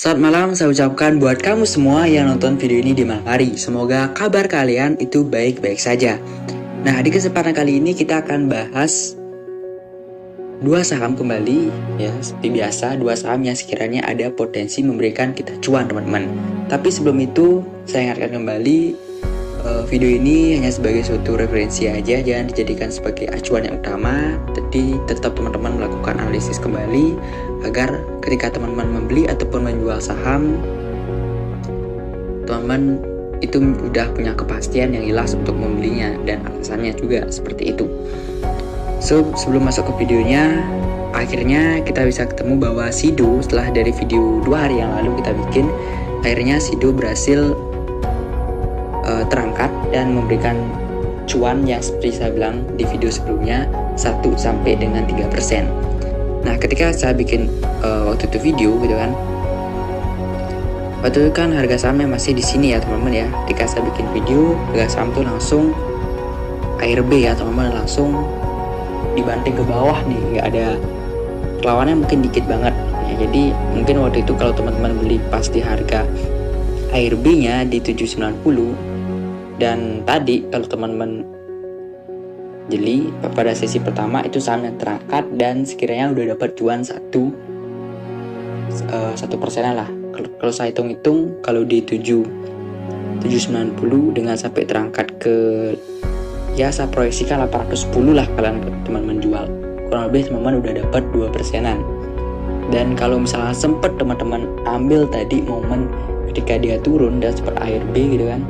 Selamat malam saya ucapkan buat kamu semua yang nonton video ini di malam hari. Semoga kabar kalian itu baik-baik saja. Nah, di kesempatan kali ini kita akan bahas dua saham kembali, ya seperti biasa, dua saham yang sekiranya ada potensi memberikan kita cuan, teman-teman. Tapi sebelum itu, saya ingatkan kembali video ini hanya sebagai suatu referensi aja, jangan dijadikan sebagai acuan yang utama. Jadi tetap teman-teman melakukan analisis kembali agar ketika teman-teman membeli ataupun menjual saham, teman-teman itu udah punya kepastian yang jelas untuk membelinya dan alasannya juga seperti itu. So, sebelum masuk ke videonya, akhirnya kita bisa ketemu bahwa Sido setelah dari video 2 hari yang lalu kita bikin, akhirnya Sido berhasil terangkat dan memberikan cuan yang seperti saya bilang di video sebelumnya 1 sampai dengan 3%. Nah, ketika saya bikin waktu itu video gitu kan, waktu itu kan harga sahamnya masih di sini ya teman-teman ya. Ketika saya bikin video, harga saham tuh langsung ARB ya teman-teman, langsung dibanting ke bawah nih, nggak ada lawannya, mungkin dikit banget ya. Jadi mungkin waktu itu kalau teman-teman beli pas di harga ARB-nya di 790, dan tadi kalau teman-teman jeli pada sesi pertama itu saham yang terangkat dan sekiranya udah dapat cuan 1% lah. Kalau saya hitung-hitung, kalau di 790 dengan sampai terangkat ke, ya saya proyeksikan 810 lah kalian teman-teman jual, kurang lebih teman-teman udah dapat 2%-an. Dan kalau misalnya sempet teman-teman ambil tadi momen ketika dia turun dan seperti ARB gitu kan,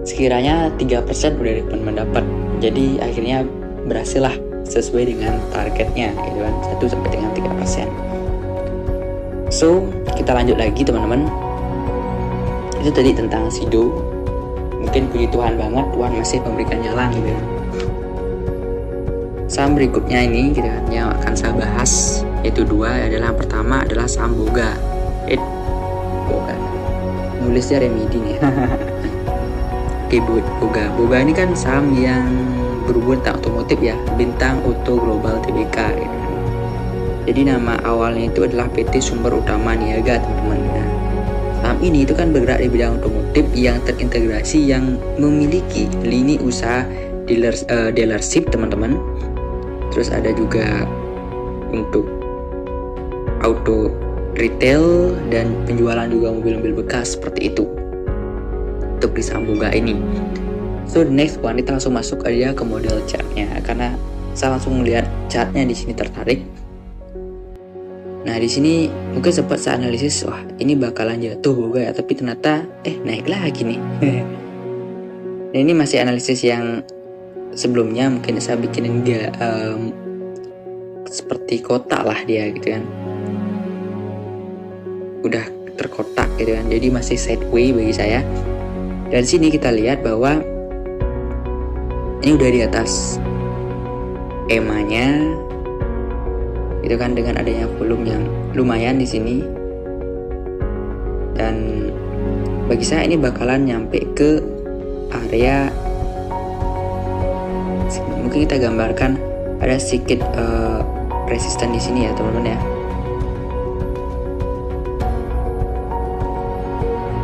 sekiranya 3% udah teman-teman dapat. Jadi akhirnya berhasil lah sesuai dengan targetnya gitu kan, 1 sampai dengan 3%. So, kita lanjut lagi teman-teman. Itu tadi tentang Sido. Mungkin puji Tuhan banget, Tuhan masih memberikan jalan gitu kan. Saham berikutnya ini gitu kan, yang akan saya bahas yaitu dua, adalah yang pertama adalah saham Boga. Boga. Nulisnya Remedi nih. Oke, Boga ini kan saham yang berhubungan tentang otomotif ya, Bintang Auto Global Tbk gitu. Jadi nama awalnya itu adalah PT Sumber Utama Niaga teman-teman. Nah, saham ini itu kan bergerak di bidang otomotif yang terintegrasi, yang memiliki lini usaha dealership teman-teman. Terus ada juga untuk auto retail dan penjualan juga mobil-mobil bekas seperti itu untuk di saham Boga ini. So the next one, kita langsung masuk aja ke model chartnya karena saya langsung melihat chartnya di sini tertarik. Nah, di sini mungkin sempat saya analisis, wah ini bakalan jatuh Boga ya, tapi ternyata naik lagi nih. Nah, ini masih analisis yang sebelumnya mungkin saya bikinin dia seperti kotak lah dia gitu kan, udah terkotak gitu kan, jadi masih sideway bagi saya. Dan sini kita lihat bahwa ini udah di atas EMA-nya itu kan, dengan adanya volume yang lumayan di sini. Dan bagi saya ini bakalan nyampe ke area mungkin kita gambarkan ada sedikit resisten di sini ya teman-teman ya.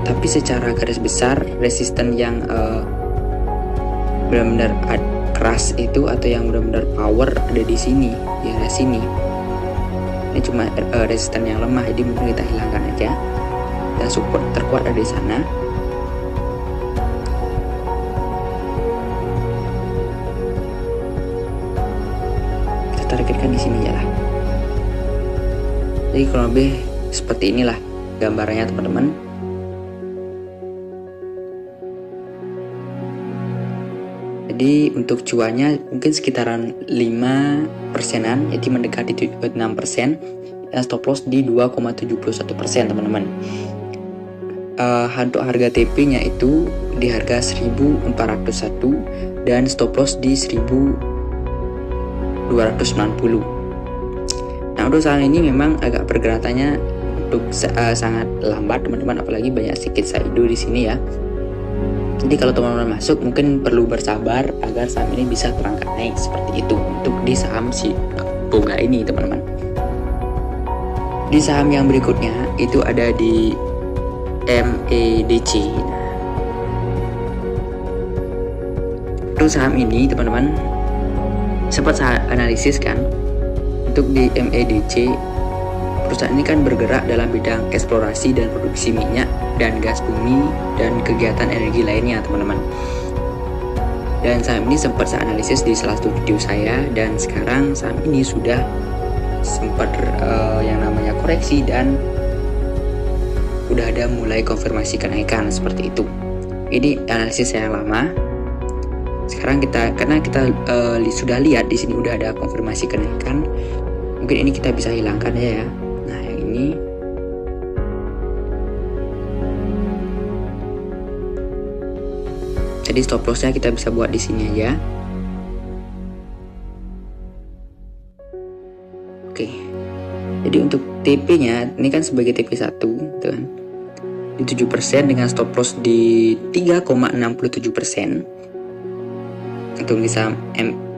Tapi secara garis besar resisten yang benar-benar keras itu, atau yang benar-benar power, ada di sini, di area sini. Ini cuma resisten yang lemah, jadi mungkin kita hilangkan aja. Dan support terkuat ada di sana. Kita targetkan di sini ya lah. Jadi kurang lebih seperti inilah gambarannya teman-teman. Jadi untuk cuannya mungkin sekitaran 5%-an, jadi mendekati 6%, dan stop loss di 2,71% teman-teman. Untuk harga TP-nya itu di harga 1401 dan stop loss di 1290. Nah, untuk saham ini memang agak pergerakannya untuk sangat lambat teman-teman, apalagi banyak sedikit saldo di sini ya. Jadi kalau teman-teman masuk mungkin perlu bersabar agar saham ini bisa terangkat naik seperti itu untuk di saham si Boga ini teman-teman. Di saham yang berikutnya itu ada di MEDC. Untuk saham ini teman-teman sempat saya analisis kan. Untuk di MEDC, perusahaan ini kan bergerak dalam bidang eksplorasi dan produksi minyak dan gas bumi dan kegiatan energi lainnya teman-teman. Dan saham ini sempat saya analisis di salah satu video saya, dan sekarang saham ini sudah sempat yang namanya koreksi dan udah ada mulai konfirmasi kenaikan seperti itu. Ini analisis yang lama. Sekarang karena kita sudah lihat di sini udah ada konfirmasi kenaikan, mungkin ini kita bisa hilangkan ya. Nah, yang ini jadi stop lossnya kita bisa buat di sini aja. Oke. Jadi untuk TP-nya ini kan sebagai TP1 gitu kan. Di 7% dengan stop loss di 3,67%. Untuk di saham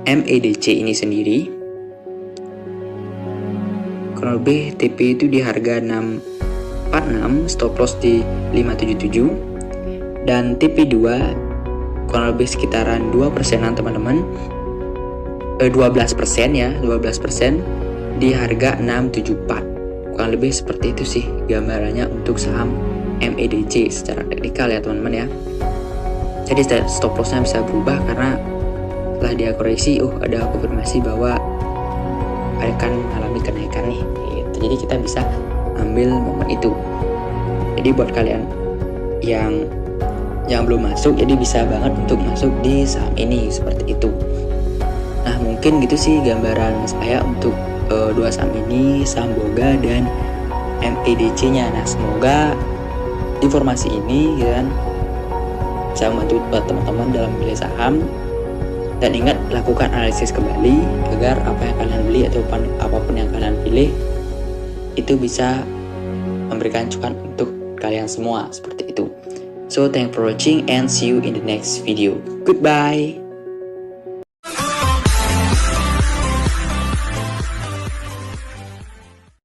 MEDC ini sendiri, kurang lebih TP itu di harga 646, stop loss di 577, dan TP2 kurang lebih sekitaran 2%-an teman-teman, 12% ya, 12% di harga 674. Kurang lebih seperti itu sih gambarannya untuk saham MEDC secara teknikal ya teman-teman ya. Jadi stop lossnya bisa berubah karena setelah dia koreksi, ada konfirmasi bahwa akan mengalami kenaikan nih gitu. Jadi kita bisa ambil momen itu. Jadi buat kalian yang belum masuk, jadi bisa banget untuk masuk di saham ini seperti itu. Nah, mungkin gitu sih gambaran saya untuk dua saham ini, saham Boga dan MEDC-nya. Nah, semoga informasi ini ya kan bisa membantu buat teman-teman dalam memilih saham. Dan ingat, lakukan analisis kembali agar apa yang kalian beli atau apapun yang kalian pilih itu bisa memberikan cuan untuk kalian semua seperti itu. So thank you for watching and see you in the next video. Goodbye.